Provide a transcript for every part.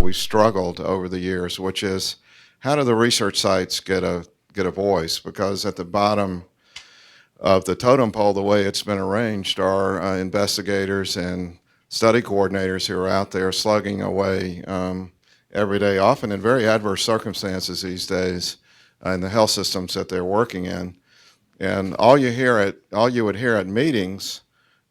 we struggled over the years, which is how do the research sites get a voice? Because at the bottom of the totem pole, the way it's been arranged, are investigators and study coordinators who are out there slugging away every day, often in very adverse circumstances these days in the health systems that they're working in. And all you would hear at meetings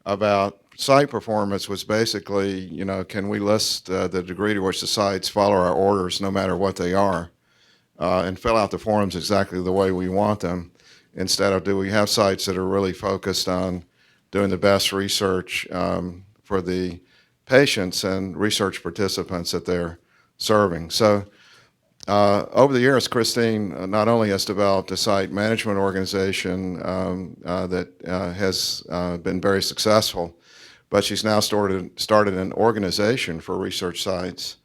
about site performance was basically, can we list the degree to which the sites follow our orders, no matter what they are, and fill out the forms exactly the way we want them, instead of do we have sites that are really focused on doing the best research for the patients and research participants that they're serving. So over the years, Christine not only has developed a site management organization that has been very successful, but she's now started an organization for research sites.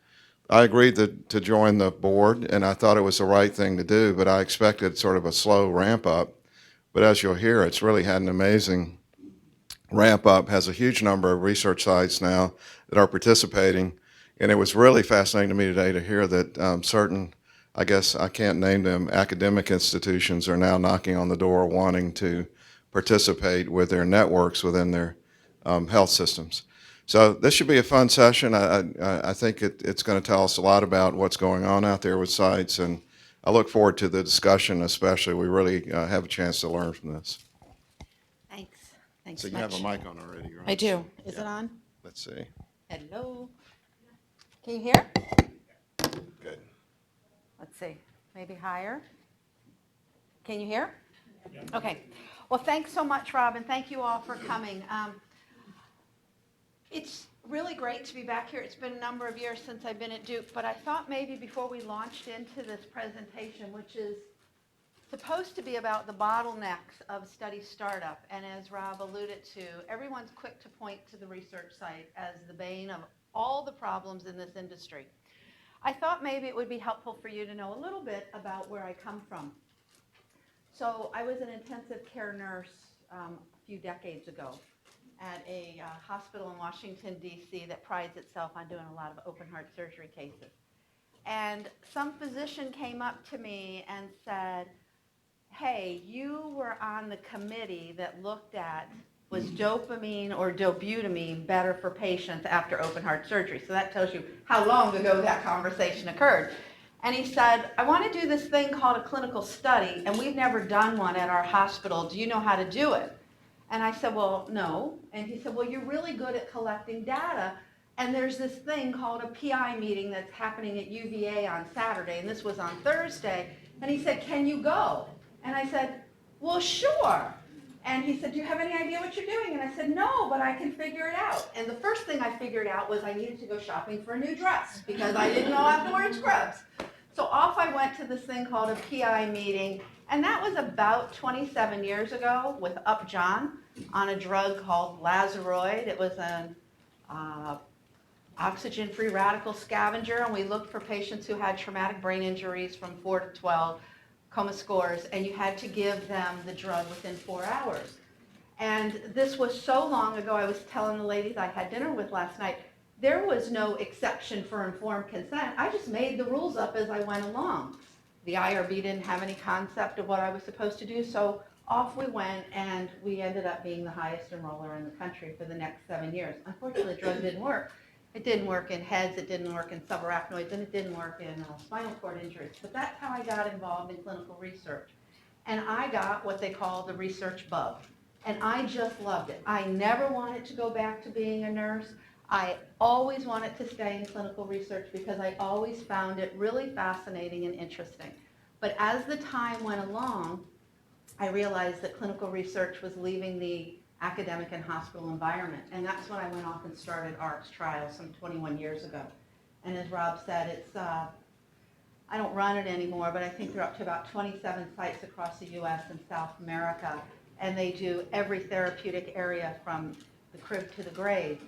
I agreed to join the board, and I thought it was the right thing to do, but I expected sort of a slow ramp up. But as you'll hear, it's really had an amazing ramp up, has a huge number of research sites now that are participating. And it was really fascinating to me today to hear that certain, I guess I can't name them, academic institutions are now knocking on the door wanting to participate with their networks within their health systems. So this should be a fun session. I think it's going to tell us a lot about what's going on out there with sites, and I look forward to the discussion especially. We really have a chance to learn from this. Thanks. Thanks So you much. have a mic on already, right? I do. Is it on? Let's see. Hello. Can you hear? Good. Let's see. Maybe higher. Can you hear? Okay. Well, thanks so much, Rob, and thank you all for coming. It's really great to be back here. It's been a number of years since I've been at Duke, but I thought maybe before we launched into this presentation, which is supposed to be about the bottlenecks of study startup, and as Rob alluded to, everyone's quick to point to the research site as the bane of all the problems in this industry. I thought maybe it would be helpful for you to know a little bit about where I come from. So I was an intensive care nurse a few decades ago at a hospital in Washington, D.C. that prides itself on doing a lot of open heart surgery cases. And some physician came up to me and said, hey, you were on the committee that looked at was dopamine or dobutamine better for patients after open heart surgery. So that tells you how long ago that conversation occurred. And he said, I want to do this thing called a clinical study, and we've never done one at our hospital. Do you know how to do it? And I said, well, no. And he said, well, you're really good at collecting data. And there's this thing called a PI meeting that's happening at UVA on Saturday, and this was on Thursday. And he said, can you go? And I said, well, sure. And he said, do you have any idea what you're doing? And I said, no, but I can figure it out. And the first thing I figured out was I needed to go shopping for a new dress because I didn't know how to wear scrubs. So off I went to this thing called a PI meeting, and that was about 27 years ago with Upjohn on a drug called Lazeroid. It was an oxygen-free radical scavenger, and we looked for patients who had traumatic brain injuries from 4 to 12, coma scores, and you had to give them the drug within 4 hours. And this was so long ago, I was telling the ladies I had dinner with last night, there was no exception for informed consent. I just made the rules up as I went along. The IRB didn't have any concept of what I was supposed to do, so off we went, and we ended up being the highest enroller in the country for the next 7 years. Unfortunately, the drug didn't work. It didn't work in heads, it didn't work in subarachnoids, and it didn't work in spinal cord injuries. But that's how I got involved in clinical research. And I got what they call the research bug. And I just loved it. I never wanted to go back to being a nurse. I always wanted to stay in clinical research because I always found it really fascinating and interesting. But as the time went along, I realized that clinical research was leaving the academic and hospital environment. And that's when I went off and started RxTrials some 21 years ago. And as Rob said, it's I don't run it anymore, but I think they're up to about 27 sites across the US and South America. And they do every therapeutic area from the crib to the grave.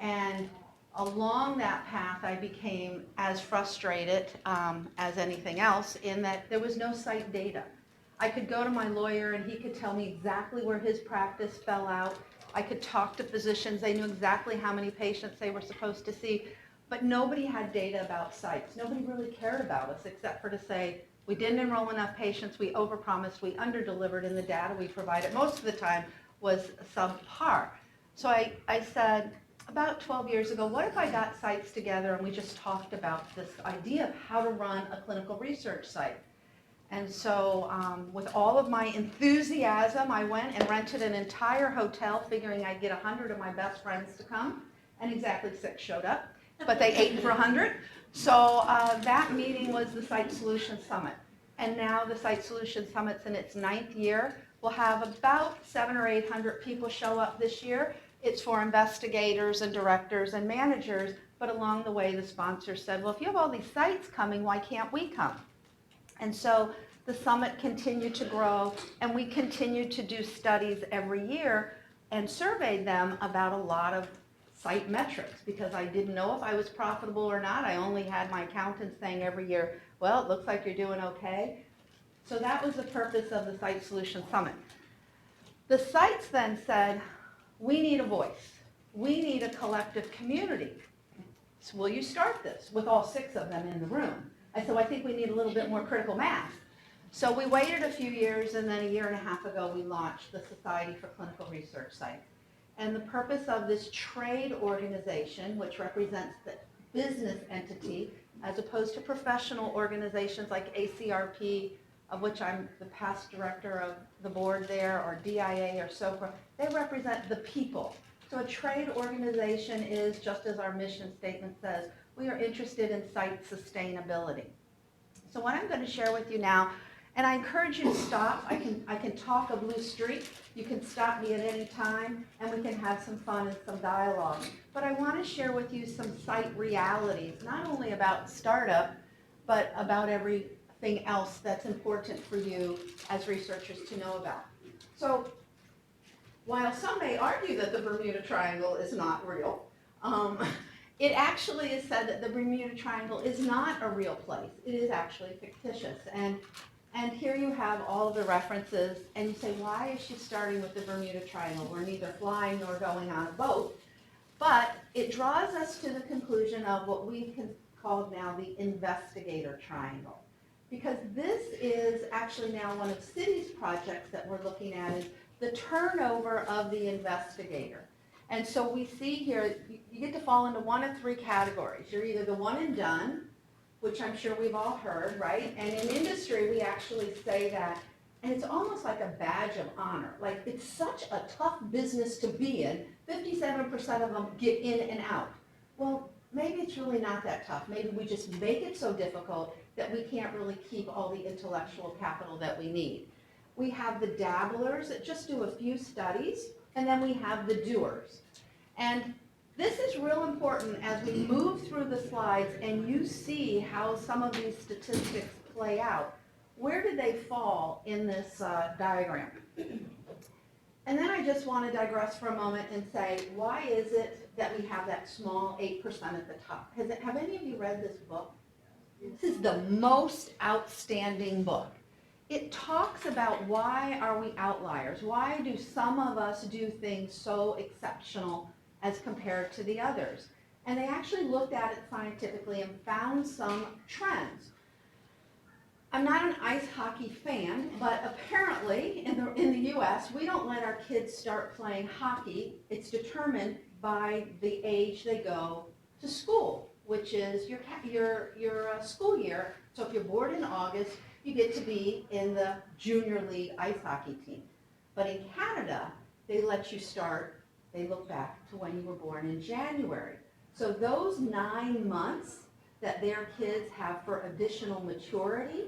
And along that path, I became as frustrated as anything else in that there was no site data. I could go to my lawyer and he could tell me exactly where his practice fell out. I could talk to physicians, they knew exactly how many patients they were supposed to see, but nobody had data about sites. Nobody really cared about us except for to say, we didn't enroll enough patients, we overpromised, we underdelivered, and the data we provided most of the time was subpar. So I said, about 12 years ago, what if I got sites together and we just talked about this idea of how to run a clinical research site? And so with all of my enthusiasm, I went and rented an entire hotel, figuring I'd get 100 of my best friends to come, and exactly 6 showed up, but they ate for 100. So that meeting was the Site Solutions Summit. And now the Site Solutions Summit's in its 9th year. We'll have about 700 or 800 people show up this year. It's for investigators and directors and managers, but along the way the sponsor said, well, if you have all these sites coming, why can't we come? And so the summit continued to grow, and we continued to do studies every year and surveyed them about a lot of site metrics, because I didn't know if I was profitable or not. I only had my accountants saying every year, well, it looks like you're doing okay. So that was the purpose of the Site Solutions Summit. The sites then said, we need a voice. We need a collective community. So will you start this? With all 6 of them in the room. I said, well, I think we need a little bit more critical mass. So we waited a few years, and then a year and a half ago, we launched the Society for Clinical Research Sites. And the purpose of this trade organization, which represents the business entity, as opposed to professional organizations like ACRP, of which I'm the past director of the board there, or DIA or SOCRA, they represent the people. So a trade organization is, just as our mission statement says, we are interested in site sustainability. So what I'm going to share with you now, and I encourage you to stop. I can talk a blue streak. You can stop me at any time, and we can have some fun and some dialogue. But I want to share with you some site realities, not only about startup, but about everything else that's important for you as researchers to know about. So while some may argue that the Bermuda Triangle is not real, it actually is said that the Bermuda Triangle is not a real place. It is actually fictitious. And here you have all of the references, and you say, why is she starting with the Bermuda Triangle? We're neither flying nor going on a boat. But it draws us to the conclusion of what we can call now the Investigator Triangle. Because this is actually now one of City's projects that we're looking at, is the turnover of the investigator. And so we see here, you get to fall into one of 3 categories. You're either the one and done, which I'm sure we've all heard, right? And in industry, we actually say that, and it's almost like a badge of honor. Like, it's such a tough business to be in. 57% of them get in and out. Well, maybe it's really not that tough. Maybe we just make it so difficult that we can't really keep all the intellectual capital that we need. We have the dabblers that just do a few studies, and then we have the doers. And this is real important as we move through the slides and you see how some of these statistics play out. Where do they fall in this diagram? And then I just want to digress for a moment and say, why is it that we have that small 8% at the top? Have any of you read this book? This is the most outstanding book. It talks about why are we outliers? Why do some of us do things so exceptional as compared to the others? And they actually looked at it scientifically and found some trends. I'm not an ice hockey fan, but apparently in the US, we don't let our kids start playing hockey. It's determined by the age they go to school, which is your school year. So if you're born in August, you get to be in the junior league ice hockey team. But in Canada, they let you start, they look back to when you were born in January. So those 9 months that their kids have for additional maturity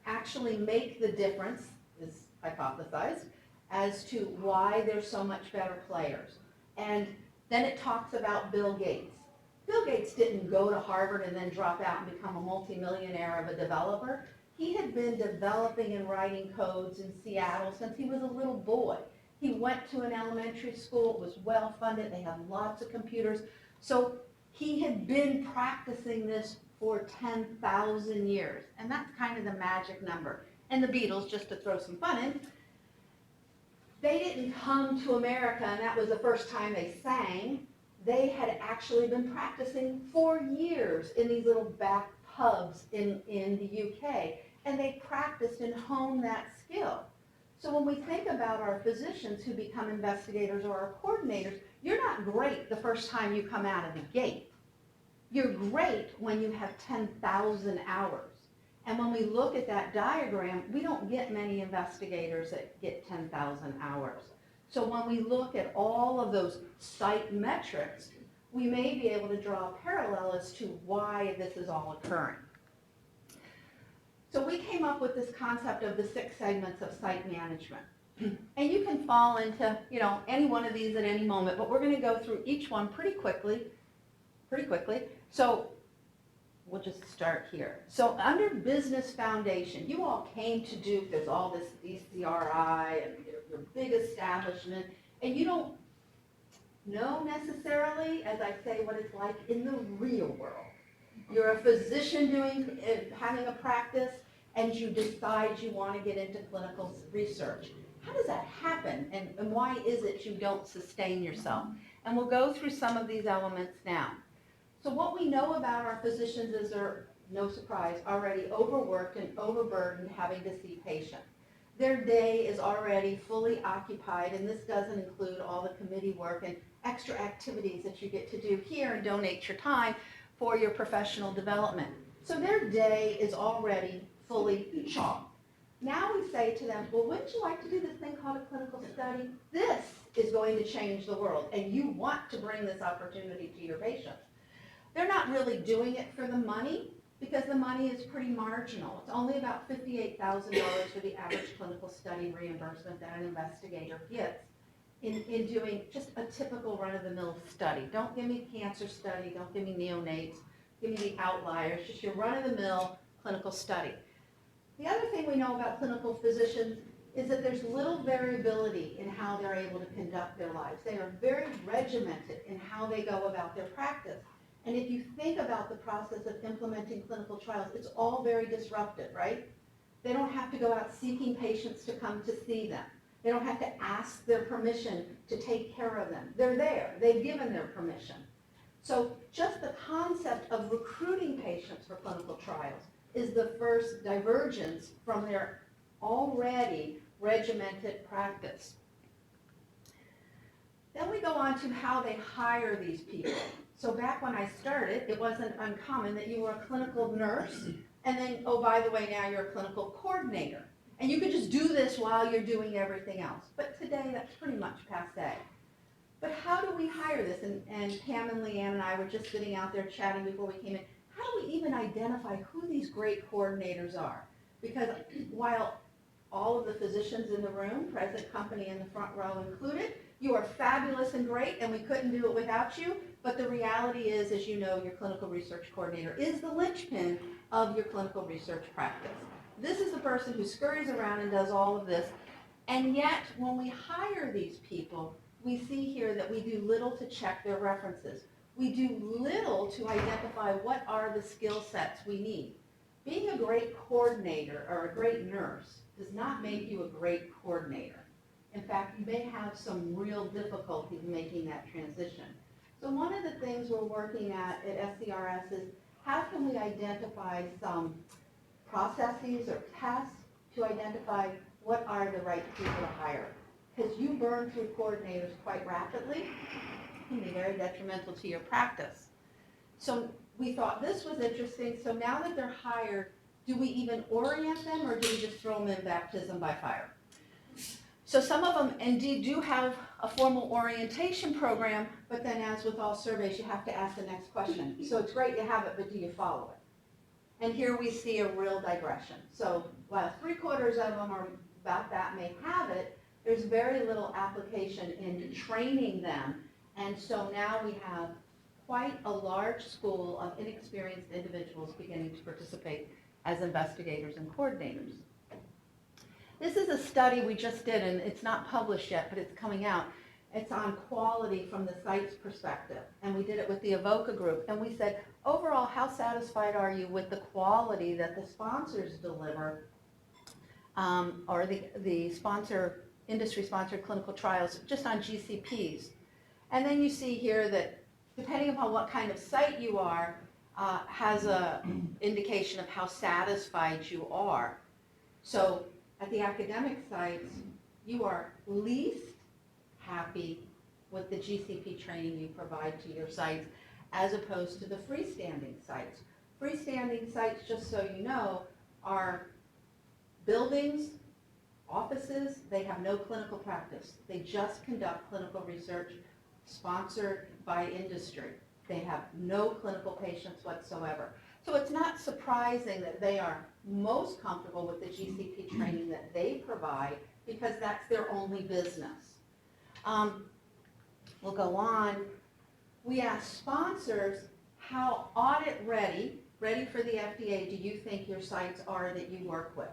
actually make the difference, is hypothesized, as to why they're so much better players. And then it talks about Bill Gates. Bill Gates didn't go to Harvard and then drop out and become a multimillionaire of a developer. He had been developing and writing codes in Seattle since he was a little boy. He went to an elementary school, it was well funded, they had lots of computers. So he had been practicing this for 10,000 years. And that's kind of the magic number. And the Beatles, just to throw some fun in, they didn't come to America and that was the first time they sang. they had actually been practicing for years in these little back pubs in the UK, and they practiced and honed that skill. So when we think about our physicians who become investigators or our coordinators, you're not great the first time you come out of the gate. You're great when you have 10,000 hours. And when we look at that diagram, we don't get many investigators that get 10,000 hours. So when we look at all of those site metrics, we may be able to draw a parallel as to why this is all occurring. So we came up with this concept of the 6 segments of site management. And you can fall into, any one of these at any moment, but we're going to go through each one pretty quickly. So we'll just start here. So under business foundation, you all came to Duke, there's all this ECRI and your big establishment, and you don't know necessarily, as I say, what it's like in the real world. You're a physician having a practice, and you decide you want to get into clinical research. How does that happen, and why is it you don't sustain yourself? And we'll go through some of these elements now. So what we know about our physicians is they're, no surprise, already overworked and overburdened having to see patients. Their day is already fully occupied, and this doesn't include all the committee work and extra activities that you get to do here and donate your time for your professional development. So their day is already fully chocked. Now we say to them, well, wouldn't you like to do this thing called a clinical study? This is going to change the world, and you want to bring this opportunity to your patients. They're not really doing it for the money, because the money is pretty marginal. It's only about $58,000 for the average clinical study reimbursement that an investigator gets in doing just a typical run-of-the-mill study. Don't give me cancer study, don't give me neonates, give me the outliers, just your run-of-the-mill clinical study. The other thing we know about clinical physicians is that there's little variability in how they're able to conduct their lives. They are very regimented in how they go about their practice. And if you think about the process of implementing clinical trials, it's all very disruptive, right? They don't have to go out seeking patients to come to see them. They don't have to ask their permission to take care of them. They're there. They've given their permission. So just the concept of recruiting patients for clinical trials is the first divergence from their already regimented practice. Then we go on to how they hire these people. So back when I started, it wasn't uncommon that you were a clinical nurse, and then, oh, by the way, now you're a clinical coordinator. And you could just do this while you're doing everything else. But today, that's pretty much passé. But how do we hire this? And Pam and Leanne and I were just sitting out there chatting before we came in. How do we even identify who these great coordinators are? Because while all of the physicians in the room, present company in the front row included, you are fabulous and great, and we couldn't do it without you. But the reality is, as you know, your clinical research coordinator is the linchpin of your clinical research practice. This is the person who scurries around and does all of this. And yet, when we hire these people, we see here that we do little to check their references. We do little to identify what are the skill sets we need. Being a great coordinator or a great nurse does not make you a great coordinator. In fact, you may have some real difficulty making that transition. So one of the things we're working at SCRS is how can we identify some processes or tests to identify what are the right people to hire. Because you burn through coordinators quite rapidly, it can be very detrimental to your practice. So we thought this was interesting. So now that they're hired, do we even orient them, or do we just throw them in baptism by fire? So some of them indeed do have a formal orientation program, but then as with all surveys, you have to ask the next question. So it's great to have it, but do you follow it? And here we see a real digression. So while 3/4 of them are about that may have it, there's very little application in training them. And so now we have quite a large school of inexperienced individuals beginning to participate as investigators and coordinators. This is a study we just did, and it's not published yet, but it's coming out. It's on quality from the site's perspective, and we did it with the Avoca group, and we said, overall, how satisfied are you with the quality that the sponsors deliver, or the industry-sponsored clinical trials, just on GCPs? And then you see here that depending upon what kind of site you are, has a indication of how satisfied you are. So at the academic sites, you are least happy with the GCP training you provide to your sites as opposed to the freestanding sites. Freestanding sites, just so you know, are buildings, offices. They have no clinical practice. They just conduct clinical research sponsored by industry. They have no clinical patients whatsoever. So it's not surprising that they are most comfortable with the GCP training that they provide because that's their only business. We'll go on. We ask sponsors, how audit ready for the FDA do you think your sites are that you work with?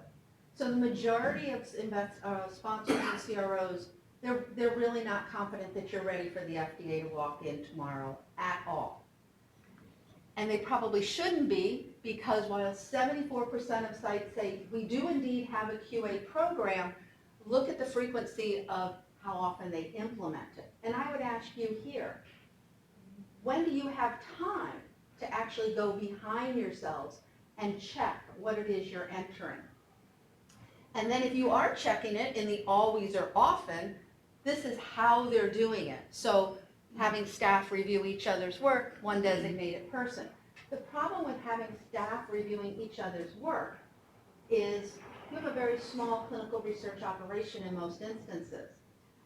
So the majority of sponsors and CROs, they're really not confident that you're ready for the FDA to walk in tomorrow at all. And they probably shouldn't be, because while 74% of sites say we do indeed have a QA program, look at the frequency of how often they implement it. And I would ask you here, when do you have time to actually go behind yourselves and check what it is you're entering? And then if you are checking it in the always or often, this is how they're doing it. So having staff review each other's work, one designated person. The problem with having staff reviewing each other's work is you have a very small clinical research operation in most instances.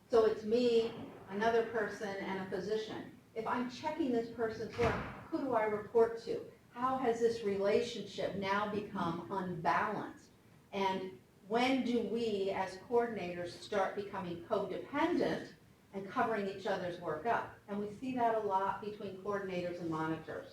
So it's me, another person, and a physician. If I'm checking this person's work, who do I report to? How has this relationship now become unbalanced? And when do we, as coordinators, start becoming codependent and covering each other's work up? And we see that a lot between coordinators and monitors.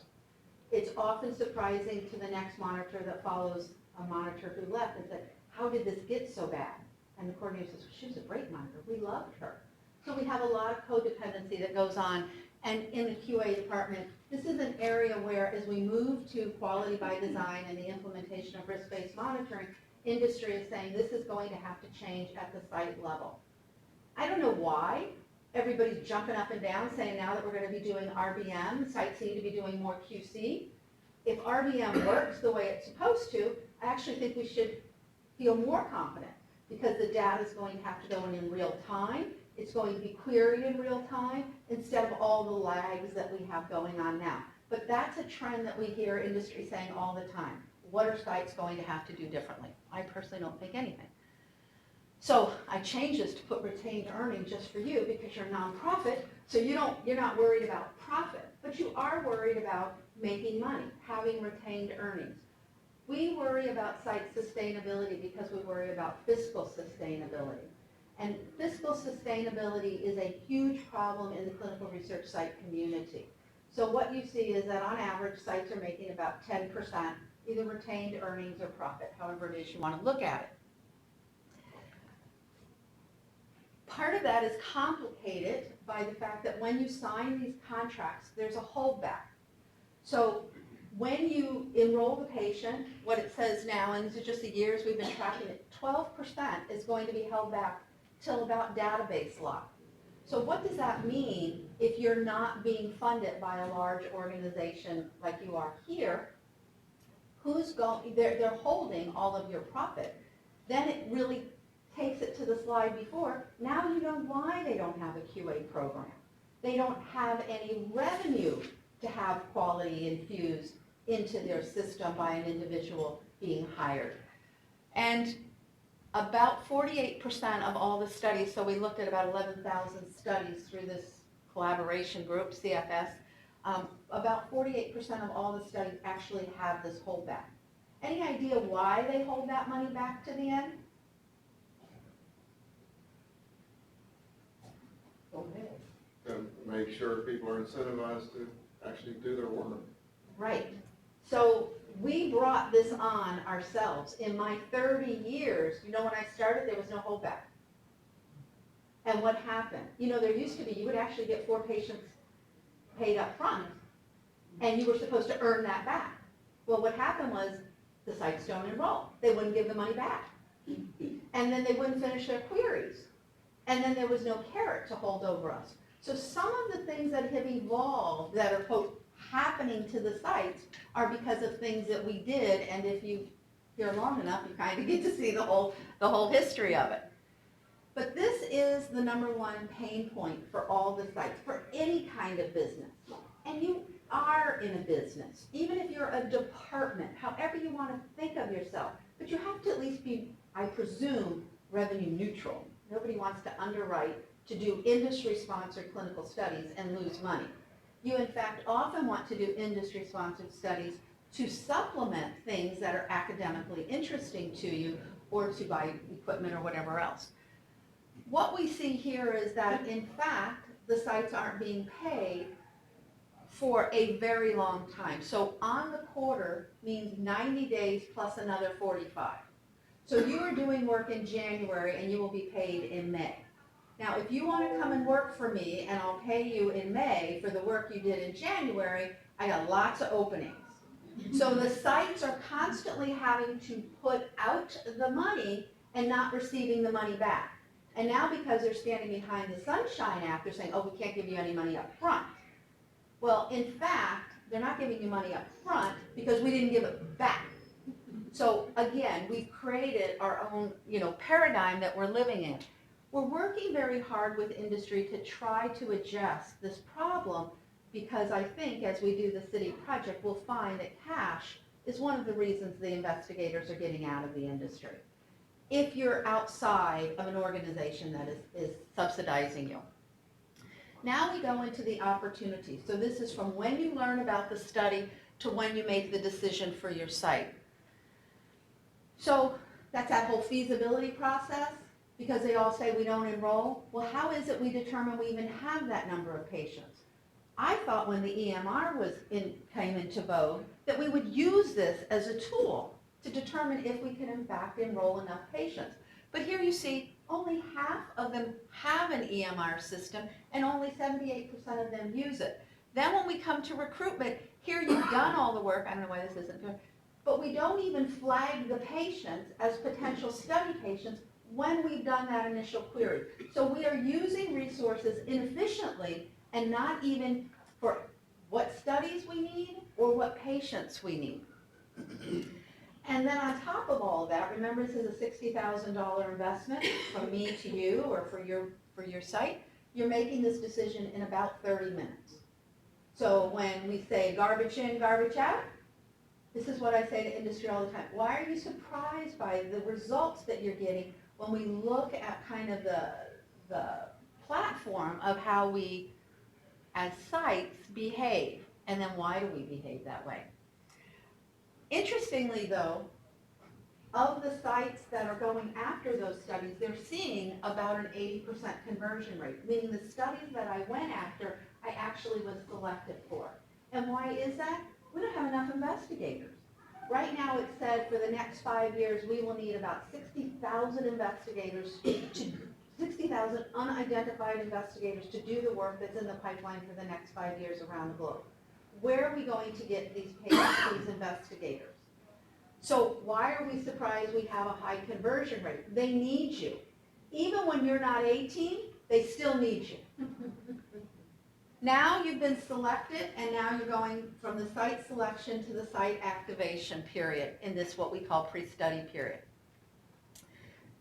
It's often surprising to the next monitor that follows a monitor who left and said, how did this get so bad? And the coordinator says, she was a great monitor, we loved her. So we have a lot of codependency that goes on. And in the QA department, this is an area where, as we move to quality by design and the implementation of risk-based monitoring, industry is saying this is going to have to change at the site level. I don't know why everybody's jumping up and down saying now that we're going to be doing RBM, sites need to be doing more QC. If RBM works the way it's supposed to, I actually think we should feel more confident because the data is going to have to go in real time. It's going to be queried in real time instead of all the lags that we have going on now. But that's a trend that we hear industry saying all the time. What are sites going to have to do differently? I personally don't think anything. So I changed this to put retained earnings just for you because you're a nonprofit, so you're not worried about profit, but you are worried about making money, having retained earnings. We worry about site sustainability because we worry about fiscal sustainability. And fiscal sustainability is a huge problem in the clinical research site community. So what you see is that on average, sites are making about 10% either retained earnings or profit, however it is you want to look at it. Part of that is complicated by the fact that when you sign these contracts, there's a holdback. So when you enroll the patient, what it says now, and these are just the years we've been tracking it, 12% is going to be held back till about database lock. So what does that mean if you're not being funded by a large organization like you are here? Who's going, they're holding all of your profit. Then it really takes it to the slide before. Now you know why they don't have a QA program. They don't have any revenue to have quality infused into their system by an individual being hired. And about 48% of all the studies, so we looked at about 11,000 studies through this collaboration group, CFS, about 48% of all the studies actually have this holdback. Any idea why they hold that money back to the end? Go ahead. To make sure people are incentivized to actually do their work. Right. So we brought this on ourselves. In my 30 years, you know, when I started, there was no holdback. And what happened? You know, there used to be, you would actually get 4 patients paid up front, and you were supposed to earn that back. Well, what happened was the sites don't enroll. They wouldn't give the money back. And then they wouldn't finish their queries. And then there was no carrot to hold over us. So some of the things that have evolved that are, quote, happening to the sites are because of things that we did, and if you here long enough, you kind of get to see the whole history of it. But this is the #1 pain point for all the sites, for any kind of business. And you are in a business, even if you're a department, however you want to think of yourself. But you have to at least be, I presume, revenue neutral. Nobody wants to underwrite to do industry-sponsored clinical studies and lose money. You, in fact, often want to do industry-sponsored studies to supplement things that are academically interesting to you, or to buy equipment or whatever else. What we see here is that, in fact, the sites aren't being paid for a very long time. So on the quarter means 90 days plus another 45. So you are doing work in January and you will be paid in May. Now, if you want to come and work for me and I'll pay you in May for the work you did in January, I got lots of openings. So the sites are constantly having to put out the money and not receiving the money back. And now, because they're standing behind the Sunshine Act, they're saying, oh, we can't give you any money up front. Well, in fact, they're not giving you money up front because we didn't give it back. So again, we've created our own, paradigm that we're living in. We're working very hard with industry to try to adjust this problem, because I think as we do the city project, we'll find that cash is one of the reasons the investigators are getting out of the industry, if you're outside of an organization that is subsidizing you. Now we go into the opportunities. So this is from when you learn about the study to when you make the decision for your site. So that's that whole feasibility process, because they all say we don't enroll. Well, how is it we determine we even have that number of patients? I thought when the EMR came into vogue that we would use this as a tool to determine if we can in fact enroll enough patients. But here you see only half of them have an EMR system and only 78% of them use it. Then when we come to recruitment, here you've done all the work, I don't know why this isn't good, but we don't even flag the patients as potential study patients when we've done that initial query. So we are using resources inefficiently and not even for what studies we need or what patients we need. And then on top of all of that, remember this is a $60,000 investment from me to you or for your site. You're making this decision in about 30 minutes. So when we say garbage in, garbage out, this is what I say to industry all the time. Why are you surprised by the results that you're getting when we look at kind of the platform of how we as sites behave, and then why do we behave that way? Interestingly though, of the sites that are going after those studies, they're seeing about an 80% conversion rate, meaning the studies that I went after, I actually was selected for. And why is that? We don't have enough investigators. Right now it said for the next 5 years, we will need about 60,000 investigators, 60,000 unidentified investigators to do the work that's in the pipeline for the next 5 years around the globe. Where are we going to get these patients, these investigators? So why are we surprised we have a high conversion rate? They need you. Even when you're not 18, they still need you. Now you've been selected, and now you're going from the site selection to the site activation period in this what we call pre-study period.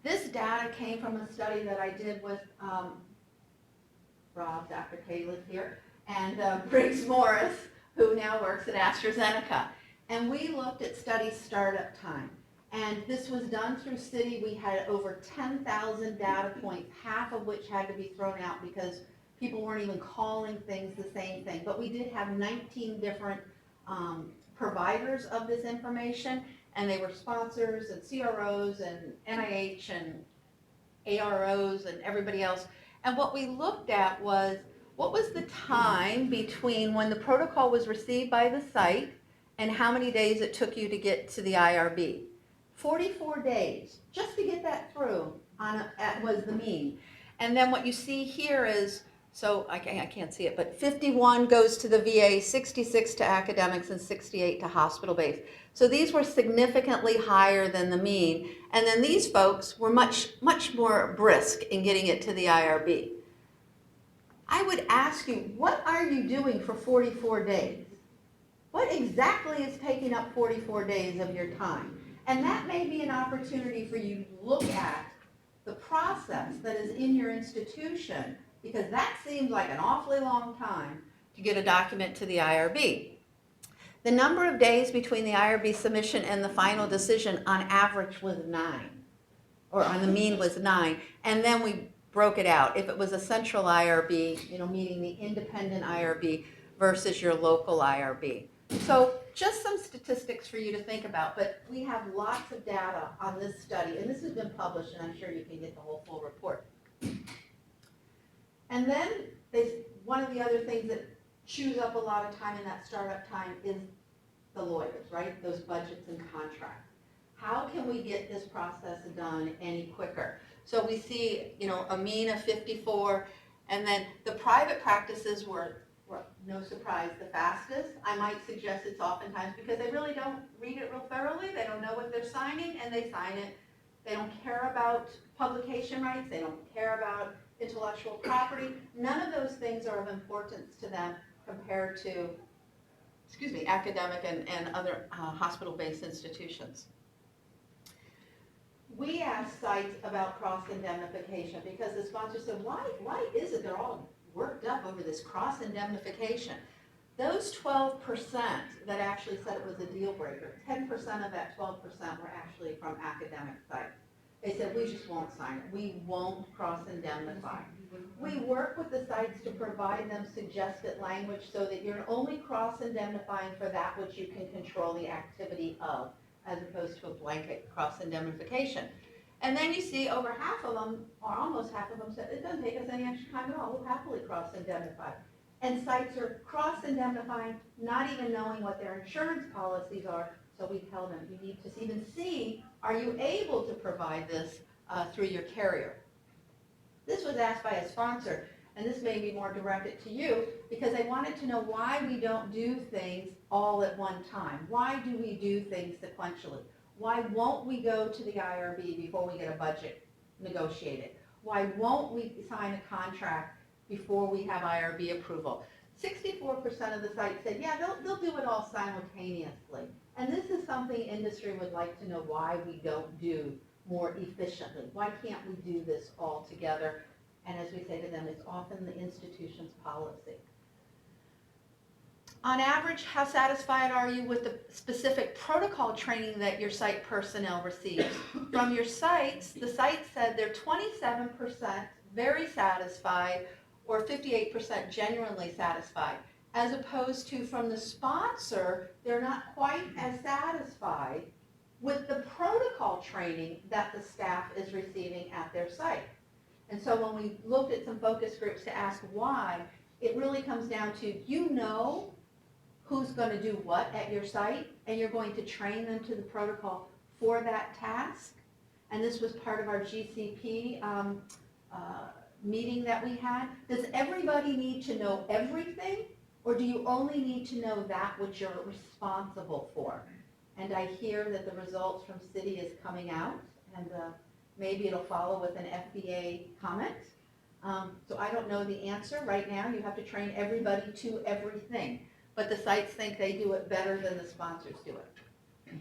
This data came from a study that I did with Rob, Dr. Caleb here, and Briggs Morris, who now works at AstraZeneca. And we looked at study startup time. And this was done through City. We had over 10,000 data points, half of which had to be thrown out because people weren't even calling things the same thing. But we did have 19 different providers of this information, and they were sponsors and CROs and NIH and AROs and everybody else. And what we looked at was, what was the time between when the protocol was received by the site and how many days it took you to get to the IRB? 44 days, just to get that through was the mean. And then what you see here is, so I can't see it, but 51 goes to the VA, 66 to academics, and 68 to hospital-based. So these were significantly higher than the mean. And then these folks were much more brisk in getting it to the IRB. I would ask you, what are you doing for 44 days? What exactly is taking up 44 days of your time? And that may be an opportunity for you to look at the process that is in your institution, because that seems like an awfully long time to get a document to the IRB. The number of days between the IRB submission and the final decision on average was 9, or on the mean was 9, and then we broke it out. If it was a central IRB, meaning the independent IRB versus your local IRB. So just some statistics for you to think about, but we have lots of data on this study, and this has been published, and I'm sure you can get the whole full report. And then one of the other things that chews up a lot of time in that startup time is the lawyers, right? Those budgets and contracts. How can we get this process done any quicker? So we see, a mean of 54, and then the private practices were no surprise, the fastest. I might suggest it's oftentimes because they really don't read it real thoroughly. They don't know what they're signing, and they sign it. They don't care about publication rights. They don't care about intellectual property. None of those things are of importance to them compared to, academic and other hospital-based institutions. We asked sites about cross-indemnification because the sponsor said, why is it they're all worked up over this cross-indemnification? Those 12% that actually said it was a deal breaker, 10% of that 12% were actually from academic sites. They said, we just won't sign it. We won't cross-indemnify. We work with the sites to provide them suggested language so that you're only cross-indemnifying for that which you can control the activity of, as opposed to a blanket cross-indemnification. And then you see over half of them, or almost half of them, said it doesn't take us any extra time at all. We'll happily cross-indemnify. And sites are cross-indemnifying, not even knowing what their insurance policies are. So we tell them, you need to even see, are you able to provide this through your carrier? This was asked by a sponsor, and this may be more directed to you, because they wanted to know why we don't do things all at one time. Why do we do things sequentially? Why won't we go to the IRB before we get a budget negotiated? Why won't we sign a contract before we have IRB approval? 64% of the sites said, yeah, they'll do it all simultaneously. And this is something industry would like to know why we don't do more efficiently. Why can't we do this all together? And as we say to them, it's often the institution's policy. On average, how satisfied are you with the specific protocol training that your site personnel receives? From your sites, the site said they're 27% very satisfied or 58% genuinely satisfied, as opposed to from the sponsor, they're not quite as satisfied with the protocol training that the staff is receiving at their site. And so when we looked at some focus groups to ask why, it really comes down to, you know who's going to do what at your site, and you're going to train them to the protocol for that task. And this was part of our GCP meeting that we had. Does everybody need to know everything, or do you only need to know that which you're responsible for? And I hear that the results from Citi is coming out, and maybe it'll follow with an FDA comment. So I don't know the answer right now. You have to train everybody to everything, but the sites think they do it better than the sponsors do it.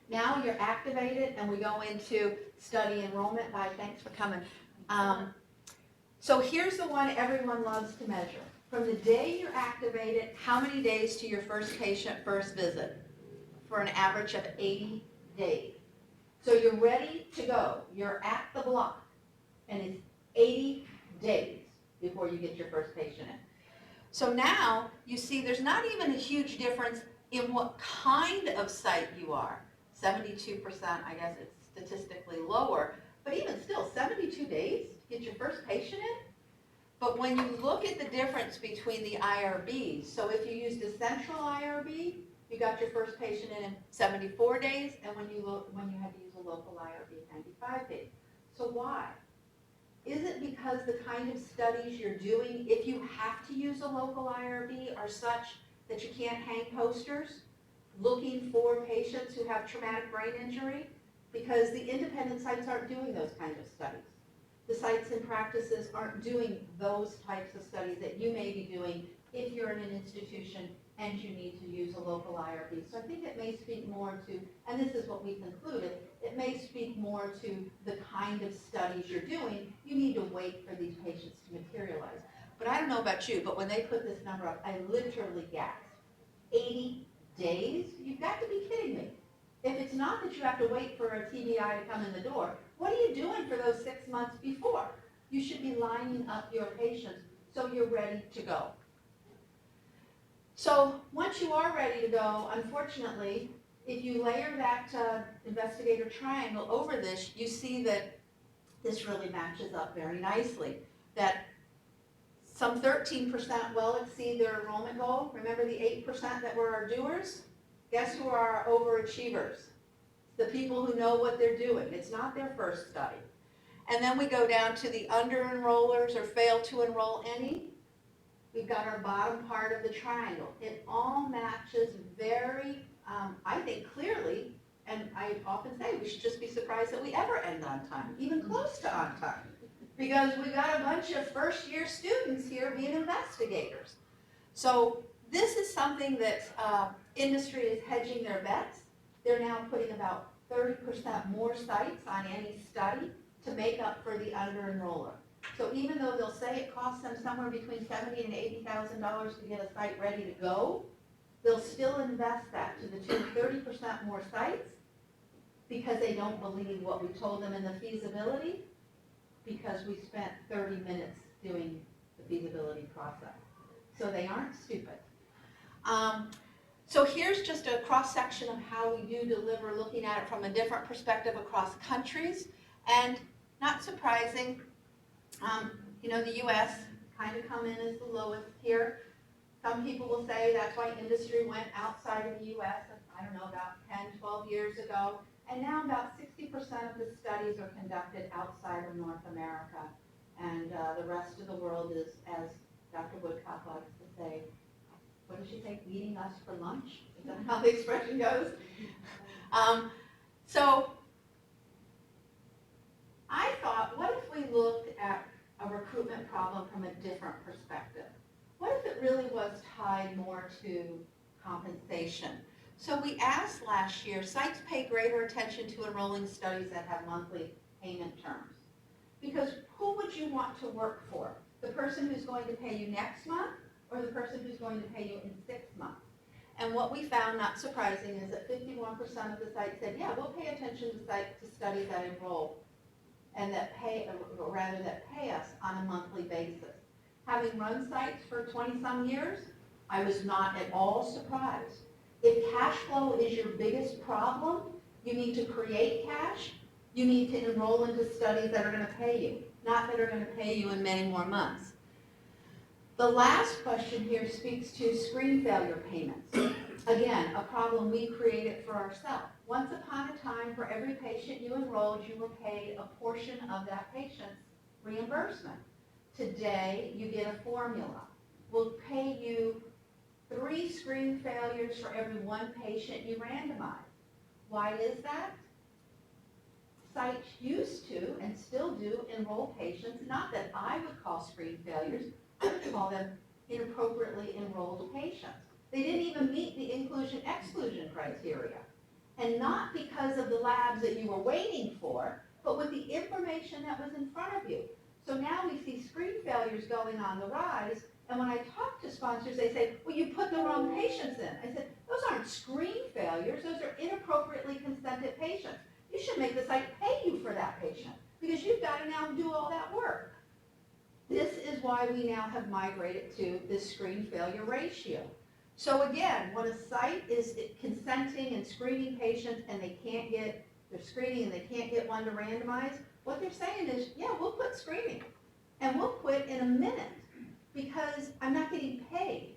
Now you're activated, and we go into study enrollment. Hi, thanks for coming. So here's the one everyone loves to measure. From the day you're activated, how many days to your first patient, first visit? For an average of 80 days. So you're ready to go. You're at the block, and it's 80 days before you get your first patient in. So now you see there's not even a huge difference in what kind of site you are. 72%, I guess it's statistically lower, but even still, 72 days to get your first patient in? But when you look at the difference between the IRBs, so if you used a central IRB, you got your first patient in 74 days, and when you had to use a local IRB, 95 days. So why? Is it because the kind of studies you're doing, if you have to use a local IRB, are such that you can't hang posters looking for patients who have traumatic brain injury? Because the independent sites aren't doing those kinds of studies. the sites and practices aren't doing those types of studies that you may be doing if you're in an institution and you need to use a local IRB. So I think it may speak more to, and this is what we concluded, it may speak more to the kind of studies you're doing. You need to wait for these patients to materialize. But I don't know about you, but when they put this number up, I literally gasped. 80 days? You've got to be kidding me. If it's not that you have to wait for a TBI to come in the door, what are you doing for those 6 months before? You should be lining up your patients so you're ready to go. So once you are ready to go, unfortunately, if you layer that Investigator Triangle over this, you see that this really matches up very nicely. That some 13% well exceed their enrollment goal. Remember the 8% that were our doers? Guess who are our overachievers? The people who know what they're doing. It's not their first study. And then we go down to the under-enrollers or fail to enroll any. We've got our bottom part of the triangle. It all matches very, I think, clearly, and I often say we should just be surprised that we ever end on time, even close to on time, because we've got a bunch of first-year students here being investigators. So this is something that industry is hedging their bets. They're now putting about 30% more sites on any study to make up for the under-enroller. So even though they'll say it costs them somewhere between $70,000 and $80,000 to get a site ready to go, they'll still invest that to the tune of 30% more sites because they don't believe what we told them in the feasibility, because we spent 30 minutes doing the feasibility process. So they aren't stupid. So here's just a cross-section of how we do deliver, looking at it from a different perspective across countries. And not surprising, you know, the US kind of come in as the lowest here. Some people will say that's why industry went outside of the US, I don't know, about 10, 12 years ago. And now about 60% of the studies are conducted outside of North America. And the rest of the world is, as Dr. Woodcock likes to say, what does she say, eating us for lunch? Is that how the expression goes? So I thought, what if we looked at a recruitment problem from a different perspective? What if it really was tied more to compensation? So we asked last year, sites pay greater attention to enrolling studies that have monthly payment terms. Because who would you want to work for? The person who's going to pay you next month, or the person who's going to pay you in 6 months? And what we found, not surprising, is that 51% of the sites said, yeah, we'll pay attention to studies that enroll and that pay, or rather that pay us on a monthly basis. Having run sites for 20-some years, I was not at all surprised. If cash flow is your biggest problem, you need to create cash, you need to enroll into studies that are going to pay you, not that are going to pay you in many more months. The last question here speaks to screen failure payments. Again, a problem we created for ourselves. Once upon a time, for every patient you enrolled, you were paid a portion of that patient's reimbursement. Today, you get a formula. We'll pay you 3 screen failures for every 1 patient you randomize. Why is that? Sites used to, and still do, enroll patients, not that I would call screen failures, I would call them inappropriately enrolled patients. They didn't even meet the inclusion-exclusion criteria. And not because of the labs that you were waiting for, but with the information that was in front of you. So now we see screen failures going on the rise, and when I talk to sponsors, they say, well, you put the wrong patients in. I said, those aren't screen failures, those are inappropriately consented patients. You should make the site pay you for that patient, because you've got to now do all that work. This is why we now have migrated to this screen failure ratio. So again, when a site is consenting and screening patients and they can't get, they're screening and they can't get one to randomize, what they're saying is, yeah, we'll quit screening and we'll quit in a minute because I'm not getting paid.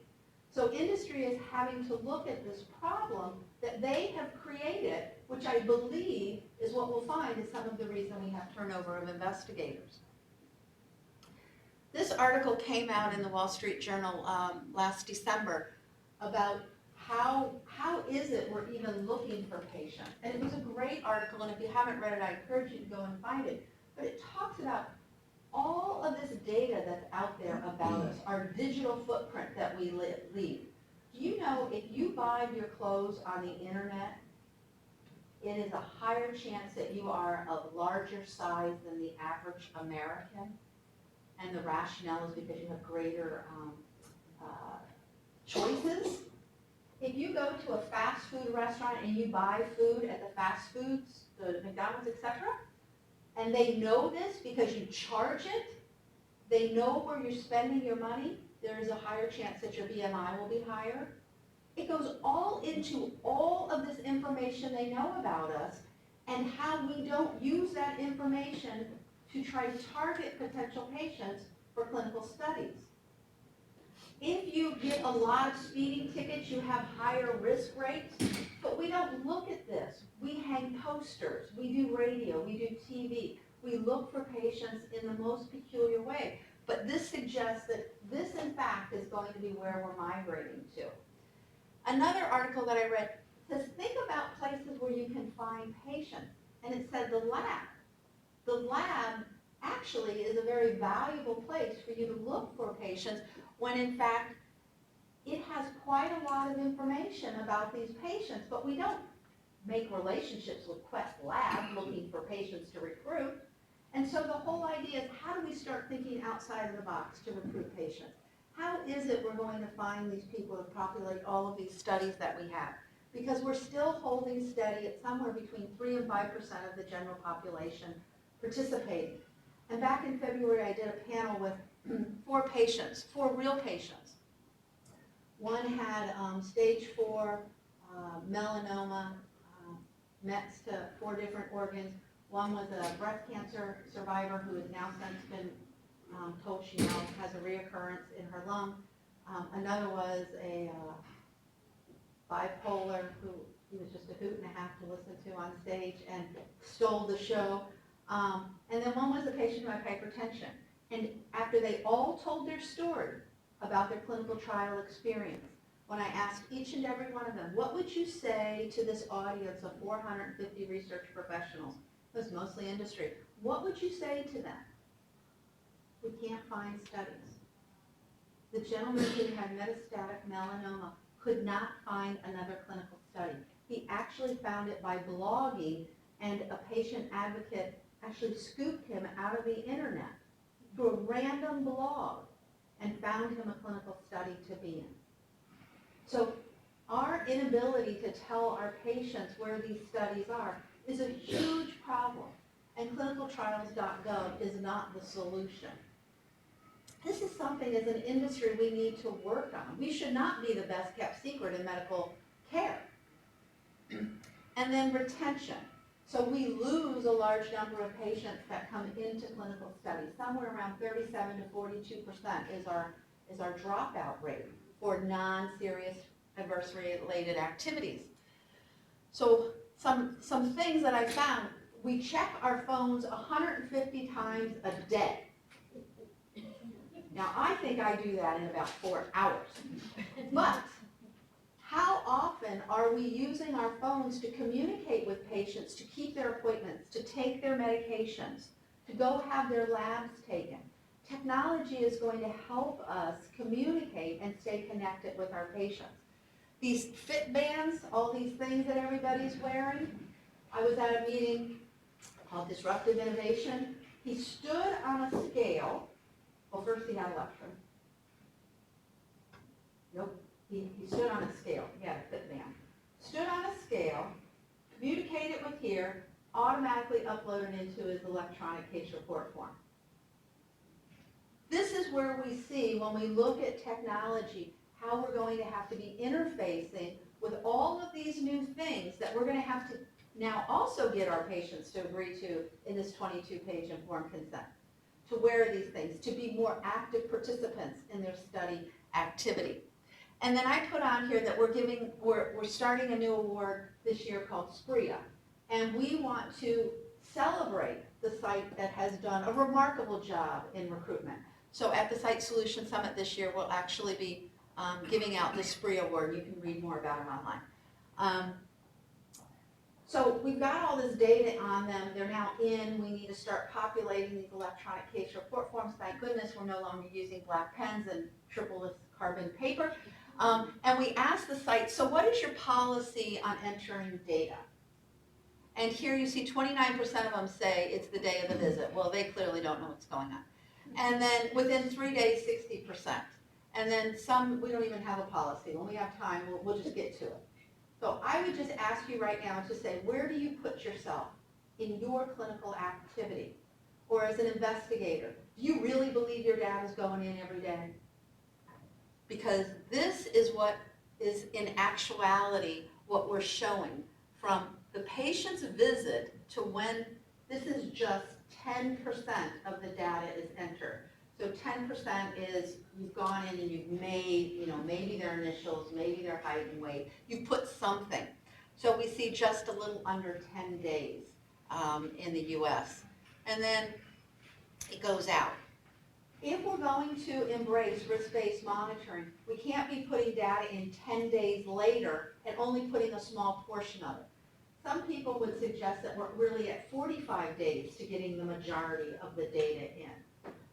So industry is having to look at this problem that they have created, which I believe is what we'll find is some of the reason we have turnover of investigators. This article came out in the Wall Street Journal last December about how is it we're even looking for patients. And it was a great article, and if you haven't read it, I encourage you to go and find it. But it talks about all of this data that's out there about us, our digital footprint that we leave. Do you know if you buy your clothes on the internet, it is a higher chance that you are of larger size than the average American? And the rationale is because you have greater choices. If you go to a fast food restaurant and you buy food at the fast foods, the McDonald's, etc., and they know this because you charge it, they know where you're spending your money, there is a higher chance that your BMI will be higher. It goes all into all of this information they know about us and how we don't use that information to try to target potential patients for clinical studies. If you get a lot of speeding tickets, you have higher risk rates, but we don't look at this. We hang posters, we do radio, we do TV, we look for patients in the most peculiar way. But this suggests that this, in fact, is going to be where we're migrating to. Another article that I read says, think about places where you can find patients. And it said the lab. The lab actually is a very valuable place for you to look for patients when in fact it has quite a lot of information about these patients, but we don't make relationships with Quest Lab looking for patients to recruit. And so the whole idea is, how do we start thinking outside of the box to recruit patients? How is it we're going to find these people to populate all of these studies that we have? Because we're still holding steady at somewhere between 3 and 5% of the general population participating. And back in February, I did a panel with 4 patients, 4 real patients. One had stage 4 melanoma, mets to 4 different organs. One was a breast cancer survivor who has now since been told she now has a reoccurrence in her lung. Another was a bipolar who he was just a hoot and a half to listen to on stage and stole the show. And then one was a patient who had hypertension. And after they all told their story about their clinical trial experience, when I asked each and every one of them, what would you say to this audience of 450 research professionals, it was mostly industry, what would you say to them? We can't find studies. The gentleman who had metastatic melanoma could not find another clinical study. He actually found it by blogging, and a patient advocate actually scooped him out of the internet through a random blog and found him a clinical study to be in. So our inability to tell our patients where these studies are is a huge problem, and clinicaltrials.gov is not the solution. This is something as an industry we need to work on. We should not be the best kept secret in medical care. And then retention. So we lose a large number of patients that come into clinical studies. Somewhere around 37 to 42% is our dropout rate for non-serious adverse related activities. So some things that I found, we check our phones 150 times a day. Now, I think I do that in about 4 hours. But how often are we using our phones to communicate with patients, to keep their appointments, to take their medications, to go have their labs taken? Technology is going to help us communicate and stay connected with our patients. These fit bands, all these things that everybody's wearing. I was at a meeting called Disruptive Innovation. He stood on a scale. Well, first he had a lecture. Nope. He stood on a scale. He had a fit band. Stood on a scale, communicated with here, automatically uploaded into his electronic case report form. This is where we see, when we look at technology, how we're going to have to be interfacing with all of these new things that we're going to have to now also get our patients to agree to in this 22-page informed consent, to wear these things, to be more active participants in their study activity. And then I put on here that we're starting a new award this year called SPRIA, and we want to celebrate the site that has done a remarkable job in recruitment. So at the Site Solution Summit this year, we'll actually be giving out the SPRIA award. You can read more about it online. So we've got all this data on them. They're now in. We need to start populating these electronic case report forms. Thank goodness we're no longer using black pens and triple carbon paper. And we asked the site, so what is your policy on entering data? And here you see 29% of them say it's the day of the visit. Well, they clearly don't know what's going on. And then within 3 days, 60%. And then some, we don't even have a policy. When we have time, we'll just get to it. So I would just ask you right now to say, where do you put yourself in your clinical activity? Or as an investigator, do you really believe your data is going in every day? Because this is what is in actuality what we're showing from the patient's visit to when this is just 10% of the data is entered. So 10% is you've gone in and you've made, maybe their initials, maybe their height and weight. You put something. So we see just a little under 10 days in the US. And then it goes out. If we're going to embrace risk-based monitoring, we can't be putting data in 10 days later and only putting a small portion of it. Some people would suggest that we're really at 45 days to getting the majority of the data in.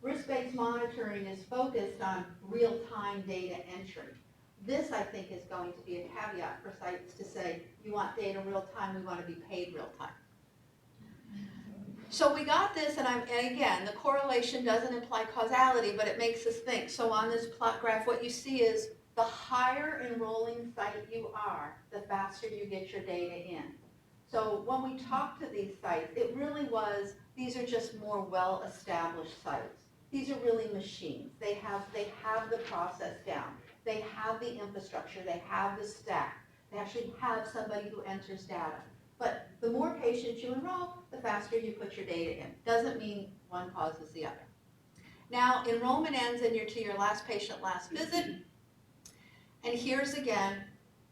Risk-based monitoring is focused on real-time data entry. This, I think, is going to be a caveat for sites to say, you want data real-time, we want to be paid real-time. So we got this, and again, the correlation doesn't imply causality, but it makes us think. So on this plot graph, what you see is the higher enrolling site you are, the faster you get your data in. So when we talked to these sites, it really was, these are just more well-established sites. These are really machines. They have the process down. They have the infrastructure. They have the staff. They actually have somebody who enters data. But the more patients you enroll, the faster you put your data in. Doesn't mean one causes the other. Now, enrollment ends and you're to your last patient, last visit. And here's again,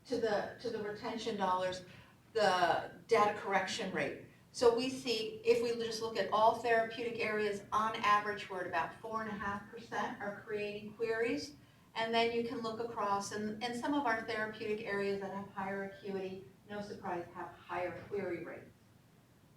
to the retention dollars, the data correction rate. So we see, if we just look at all therapeutic areas, on average, we're at about 4.5% are creating queries. And then you can look across, and some of our therapeutic areas that have higher acuity, no surprise, have higher query rates.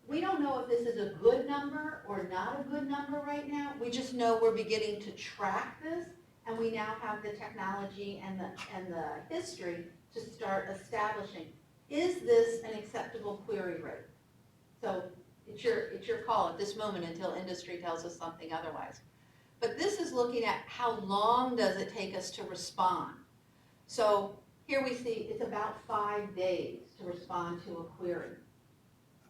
We don't know if this is a good number or not a good number right now. We just know we're beginning to track this, and we now have the technology and the history to start establishing, is this an acceptable query rate? So it's your call at this moment until industry tells us something otherwise. But this is looking at how long does it take us to respond. So here we see it's about 5 days to respond to a query.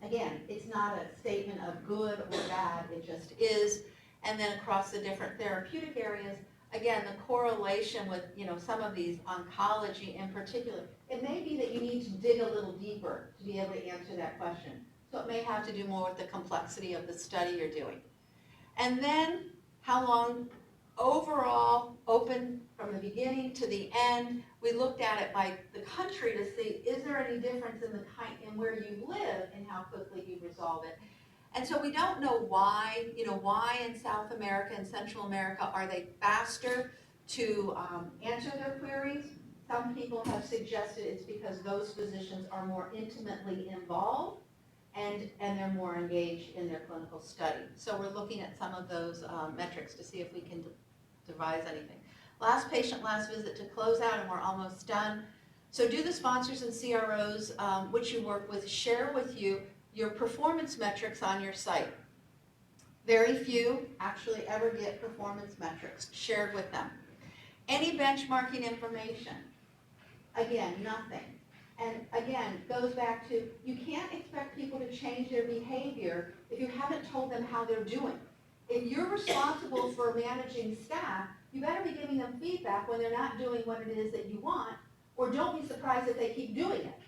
Again, it's not a statement of good or bad, it just is. And then across the different therapeutic areas, again, the correlation with some of these oncology in particular, it may be that you need to dig a little deeper to be able to answer that question. So it may have to do more with the complexity of the study you're doing. And then how long overall, open from the beginning to the end. We looked at it by the country to see, is there any difference in where you live and how quickly you resolve it? And so we don't know why, why in South America and Central America are they faster to answer their queries. Some people have suggested it's because those physicians are more intimately involved and they're more engaged in their clinical study. So we're looking at some of those metrics to see if we can devise anything. Last patient, last visit to close out, and we're almost done. So do the sponsors and CROs, which you work with, share with you your performance metrics on your site. Very few actually ever get performance metrics shared with them. Any benchmarking information? Again, nothing. And again, goes back to, you can't expect people to change their behavior if you haven't told them how they're doing. If you're responsible for managing staff, you better be giving them feedback when they're not doing what it is that you want, or don't be surprised if they keep doing it.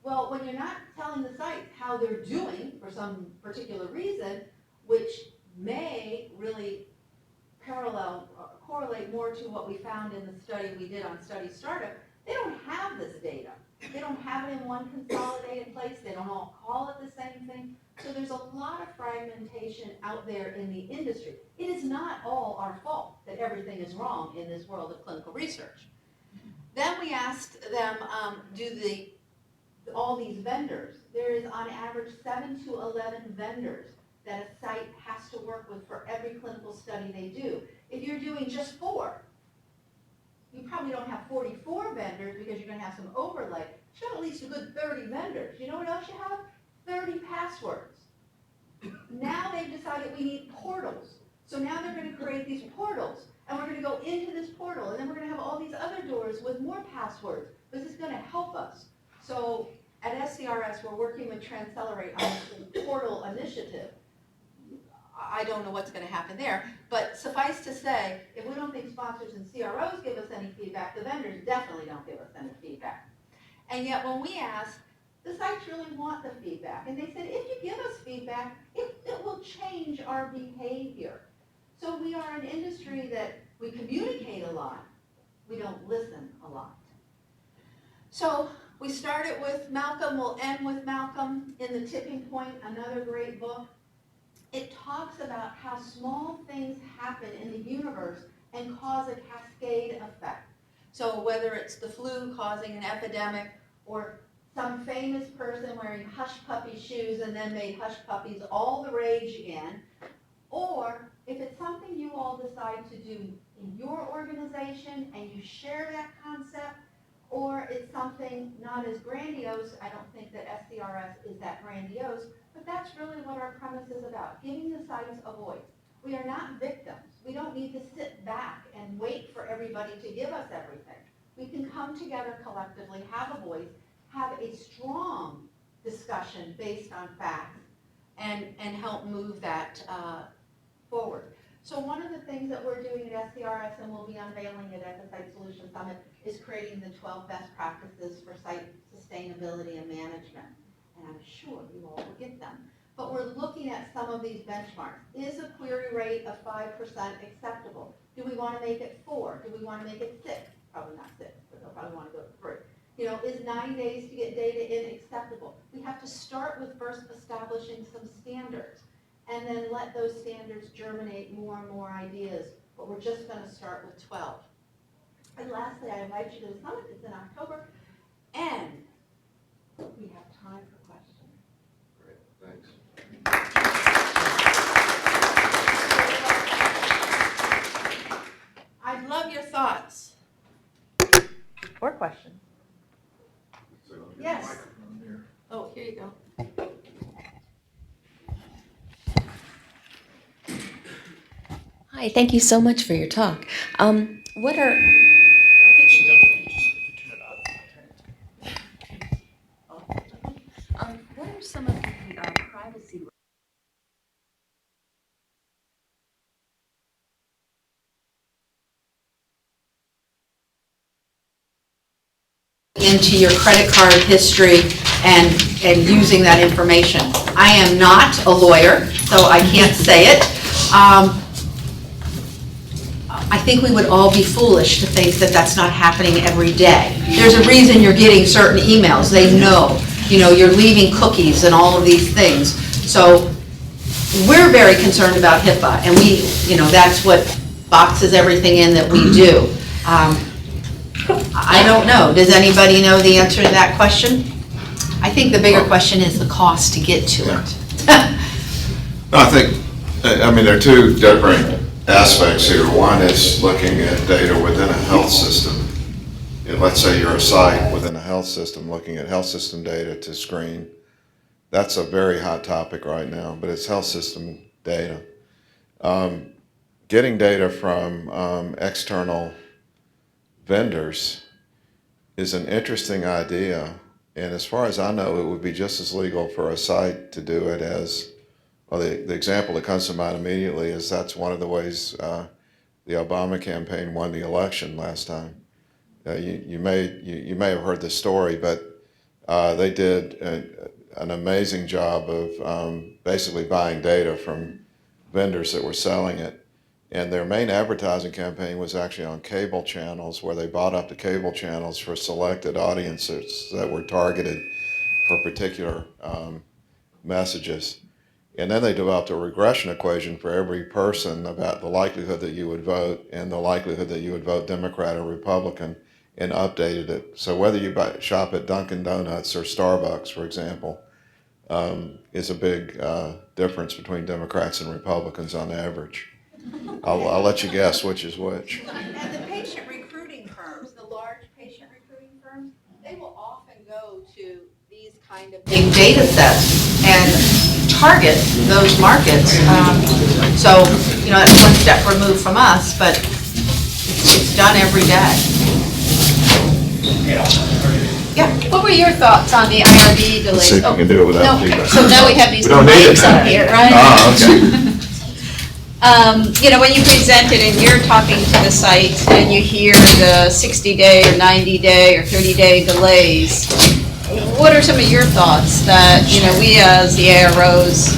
Well, when you're not telling the site how they're doing for some particular reason, which may really correlate more to what we found in the study we did on Study Startup, they don't have this data. They don't have it in one consolidated place. They don't all call it the same thing. So there's a lot of fragmentation out there in the industry. It is not all our fault that everything is wrong in this world of clinical research. Then we asked them, do the all these vendors. There is on average 7 to 11 vendors that a site has to work with for every clinical study they do. If you're doing just 4, you probably don't have 44 vendors because you're going to have some overlay. You have at least a good 30 vendors. You know what else you have? 30 passwords. Now they've decided we need portals. So now they're going to create these portals, and we're going to go into this portal, and then we're going to have all these other doors with more passwords. This is going to help us. So at SCRS, we're working with Transcelerate on this portal initiative. I don't know what's going to happen there, but suffice to say, if we don't think sponsors and CROs give us any feedback, the vendors definitely don't give us any feedback. And yet when we asked, the sites really want the feedback, and they said, if you give us feedback, it will change our behavior. So we are an industry that we communicate a lot, we don't listen a lot. So we started with Malcolm, we'll end with Malcolm in The Tipping Point, another great book. It talks about how small things happen in the universe and cause a cascade effect. So whether it's the flu causing an epidemic, or some famous person wearing hush puppy shoes and then made hush puppies all the rage again, or if it's something you all decide to do in your organization and you share that concept, or it's something not as grandiose. I don't think that SCRS is that grandiose, but that's really what our premise is about, giving the sites a voice. We are not victims. We don't need to sit back and wait for everybody to give us everything. We can come together collectively, have a voice, have a strong discussion based on facts, and help move that forward. So one of the things that we're doing at SCRS, and we'll be unveiling it at the Site Solution Summit, is creating the 12 best practices for site sustainability and management. And I'm sure you all will get them. But we're looking at some of these benchmarks. Is a query rate of 5% acceptable? Do we want to make it 4? Do we want to make it 6? Probably not 6, but they'll probably want to go to 3. You know, is 9 days to get data in acceptable? We have to start with first establishing some standards, and then let those standards germinate more and more ideas. But we're just going to start with 12. And lastly, I invite you to the summit. It's in October, and we have time for questions. Great, thanks. I'd love your thoughts or questions. Yes. Oh, here you go. Hi, thank you so much for your talk. What are some of the privacy into your credit card history and using that information? I am not a lawyer, so I can't say it. I think we would all be foolish to think that that's not happening every day. There's a reason you're getting certain emails. They know, you're leaving cookies and all of these things. So we're very concerned about HIPAA, and that's what boxes everything in that we do. I don't know. Does anybody know the answer to that question? I think the bigger question is the cost to get to it. No, I think, there are two different aspects here. One is looking at data within a health system. Let's say you're a site within a health system looking at health system data to screen. That's a very hot topic right now, but it's health system data. Getting data from external vendors is an interesting idea, and as far as I know, it would be just as legal for a site to do it as, well, the example that comes to mind immediately is that's one of the ways the Obama campaign won the election last time. You may have heard the story, but they did an amazing job of basically buying data from vendors that were selling it. And their main advertising campaign was actually on cable channels, where they bought up the cable channels for selected audiences that were targeted for particular messages. And then they developed a regression equation for every person about the likelihood that you would vote and the likelihood that you would vote Democrat or Republican. and updated it. So whether you shop at Dunkin' Donuts or Starbucks, for example, is a big difference between Democrats and Republicans on average. I'll let you guess which is which. And the patient recruiting firms, the large patient recruiting firms, they will often go to these kind of big data sets and target those markets. So, that's one step removed from us, but it's done every day. Yeah. What were your thoughts on the IRB delays? Let's see if we can do it without feedback. So now we have these We don't need it mics now. up here, right? Okay. When you presented and you're talking to the sites and you hear the 60-day or 90-day or 30-day delays, what are some of your thoughts that, we as the AROs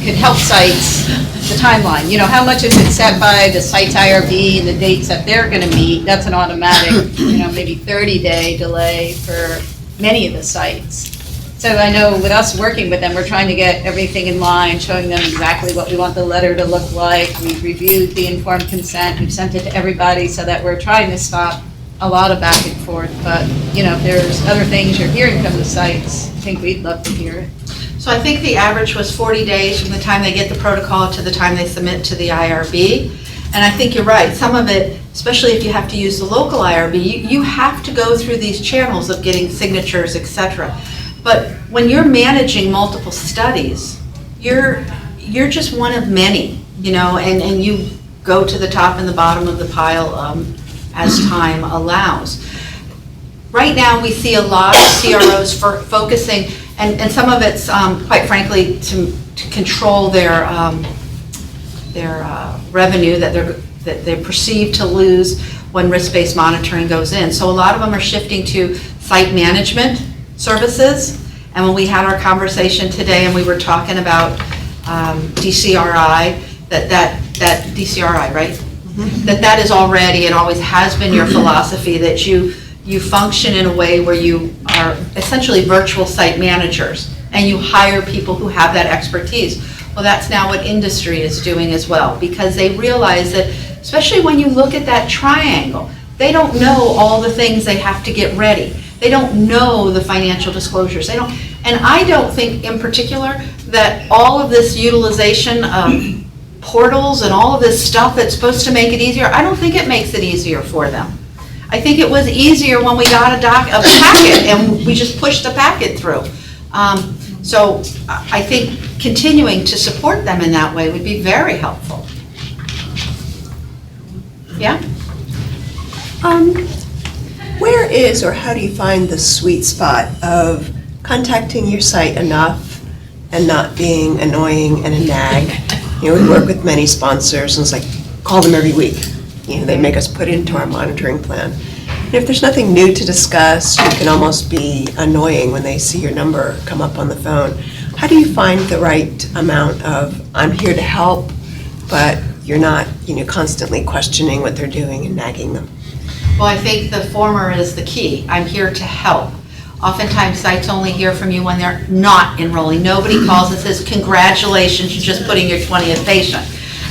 could help sites, the timeline? How much is it set by the site's IRB and the dates that they're going to meet? That's an automatic, maybe 30-day delay for many of the sites. So I know with us working with them, we're trying to get everything in line, showing them exactly what we want the letter to look like. We've reviewed the informed consent, we've sent it to everybody so that we're trying to stop a lot of back and forth. But, if there's other things you're hearing from the sites, I think we'd love to hear it. So I think the average was 40 days from the time they get the protocol to the time they submit to the IRB. And I think you're right. Some of it, especially if you have to use the local IRB, you have to go through these channels of getting signatures, et cetera. But when you're managing multiple studies, you're just one of many, and you go to the top and the bottom of the pile as time allows. Right now, we see a lot of CROs focusing, and some of it's, quite frankly, to control their revenue that they perceive to lose when risk-based monitoring goes in. So a lot of them are shifting to site management services. And when we had our conversation today and we were talking about DCRI, that DCRI, right? Mm-hmm. That is already and always has been your philosophy, that you function in a way where you are essentially virtual site managers and you hire people who have that expertise. Well, that's now what industry is doing as well, because they realize that, especially when you look at that triangle, they don't know all the things they have to get ready. They don't know the financial disclosures. And I don't think in particular that all of this utilization of portals and all of this stuff that's supposed to make it easier, I don't think it makes it easier for them. I think it was easier when we got a packet and we just pushed the packet through. So I think continuing to support them in that way would be very helpful. Yeah? Where is or how do you find the sweet spot of contacting your site enough and not being annoying and a nag? We work with many sponsors and it's like, call them every week. They make us put it into our monitoring plan. And if there's nothing new to discuss, you can almost be annoying when they see your number come up on the phone. How do you find the right amount of, I'm here to help, but you're not, constantly questioning what they're doing and nagging them? Well, I think the former is the key. I'm here to help. Oftentimes, sites only hear from you when they're not enrolling. Nobody calls and says, congratulations, you're just putting your 20th patient.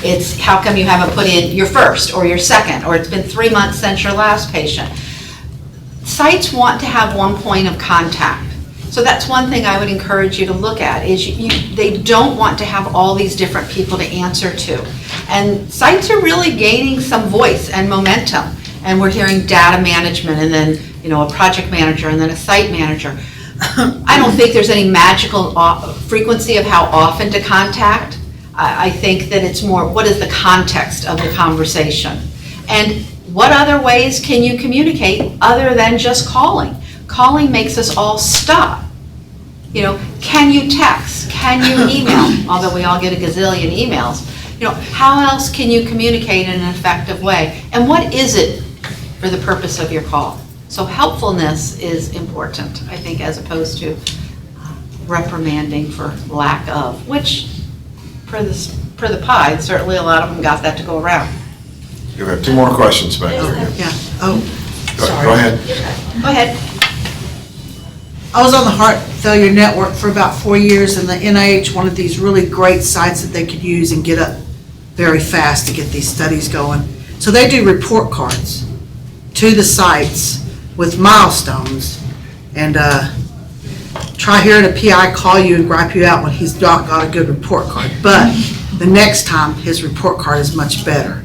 It's, how come you haven't put in your first or your second, or it's been 3 months since your last patient. Sites want to have one point of contact. So that's one thing I would encourage you to look at, is they don't want to have all these different people to answer to. And sites are really gaining some voice and momentum. And we're hearing data management and then, a project manager and then a site manager. I don't think there's any magical frequency of how often to contact. I think that it's more, what is the context of the conversation? And what other ways can you communicate other than just calling? Calling makes us all stop. Can you text? Can you email? Although we all get a gazillion emails. How else can you communicate in an effective way? And what is it for the purpose of your call? So helpfulness is important, I think, as opposed to reprimanding for lack of, which per the pie, certainly a lot of them got that to go around. You have 2 more questions back there. Yeah, oh, Go sorry. ahead. Go ahead. I was on the Heart Failure Network for about 4 years, and the NIH wanted these really great sites that they could use and get up very fast to get these studies going. So they do report cards to the sites with milestones. And try hearing a PI call you and gripe you out when he's not got a good report card. But the next time, his report card is much better.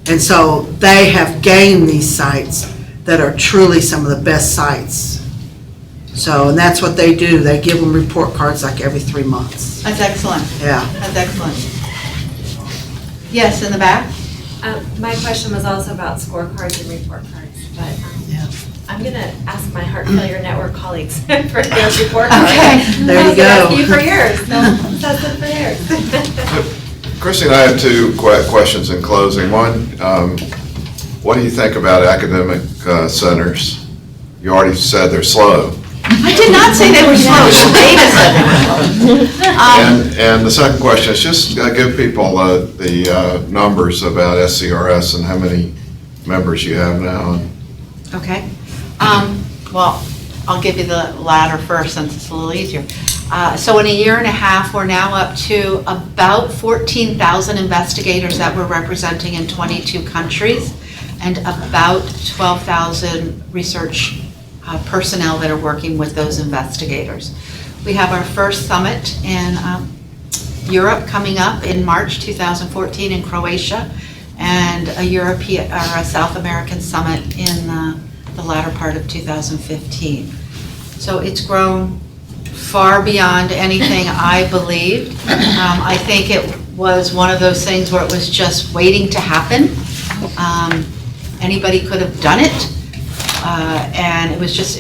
And so they have gained these sites that are truly some of the best sites. So, and that's what they do. They give them report cards like every 3 months. That's excellent. Yeah. That's excellent. Yes, in the back? My question was also about scorecards and report cards, but Yeah. I'm going to ask my Heart Failure Network colleagues for those report cards. Okay. There you I was gonna ask go. you for yours. No, that's it for yours. Chrissy and I have two questions in closing. One, what do you think about academic centers? You already said they're slow. I did not say they were slow. The data said they were slow. And the second question is just give people the numbers about SCRS and how many members you have now. Okay. Well, I'll give you the latter first since it's a little easier. So in a year and a half, we're now up to about 14,000 investigators that we're representing in 22 countries and about 12,000 research personnel that are working with those investigators. We have our first summit in Europe coming up in March 2014 in Croatia, and a European or a South American summit in the latter part of 2015. So it's grown far beyond anything I believed. I think it was one of those things where it was just waiting to happen. Anybody could have done it. And it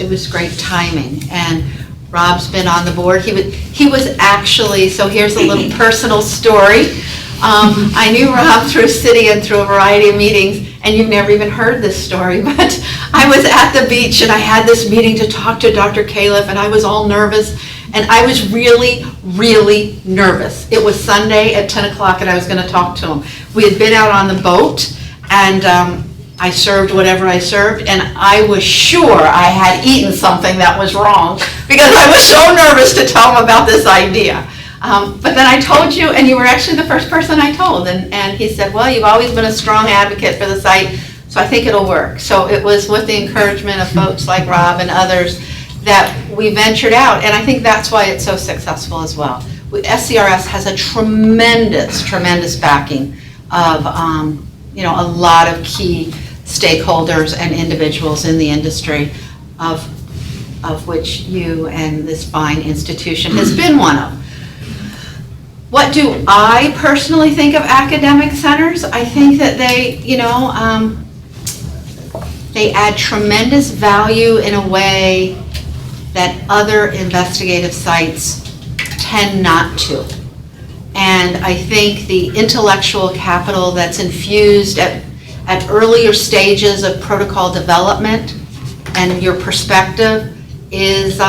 was great timing. And Rob's been on the board. He was actually, so here's a little personal story. I knew Rob through City and through a variety of meetings, and you've never even heard this story, but I was at the beach and I had this meeting to talk to Dr. Califf, and I was all nervous, and I was really, really nervous. It was Sunday at 10 o'clock and I was gonna talk to him. We had been out on the boat, and I served whatever I served, and I was sure I had eaten something that was wrong because I was so nervous to tell him about this idea. But then I told you, and you were actually the first person I told, and he said, well, you've always been a strong advocate for the site, so I think it'll work. So it was with the encouragement of folks like Rob and others that we ventured out, and I think that's why it's so successful as well. SCRS has a tremendous, tremendous backing of a lot of key stakeholders and individuals in the industry, of which you and this fine institution has been one of. What do I personally think of academic centers? I think that they add tremendous value in a way that other investigative sites tend not to. And I think the intellectual capital that's infused at earlier stages of protocol development and your perspective is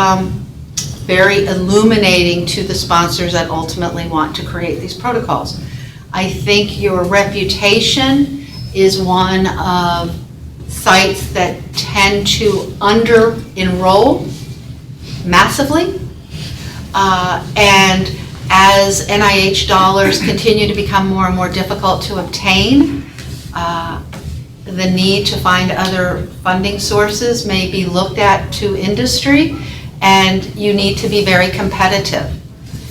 very illuminating to the sponsors that ultimately want to create these protocols. I think your reputation is one of sites that tend to under-enroll massively, and as NIH dollars continue to become more and more difficult to obtain, the need to find other funding sources may be looked at to industry, and you need to be very competitive.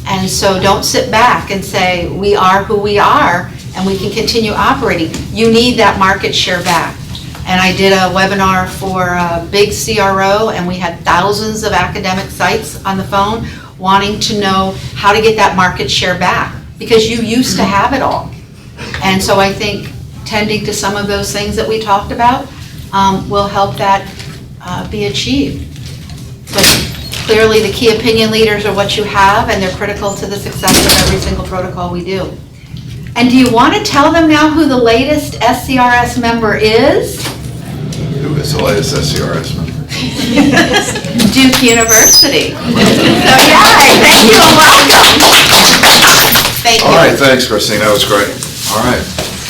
And so don't sit back and say, we are who we are, and we can continue operating. You need that market share back. And I did a webinar for a big CRO, and we had thousands of academic sites on the phone wanting to know how to get that market share back, because you used to have it all. And so I think tending to some of those things that we talked about will help that be achieved. But clearly the key opinion leaders are what you have, and they're critical to the success of every single protocol we do. And do you want to tell them now who the latest SCRS member is? Who is the latest SCRS member? Duke University. So yay, thank you and welcome. Thank you. All right, thanks, Christine, that was great. All right.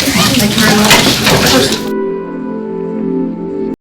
Thank you very much.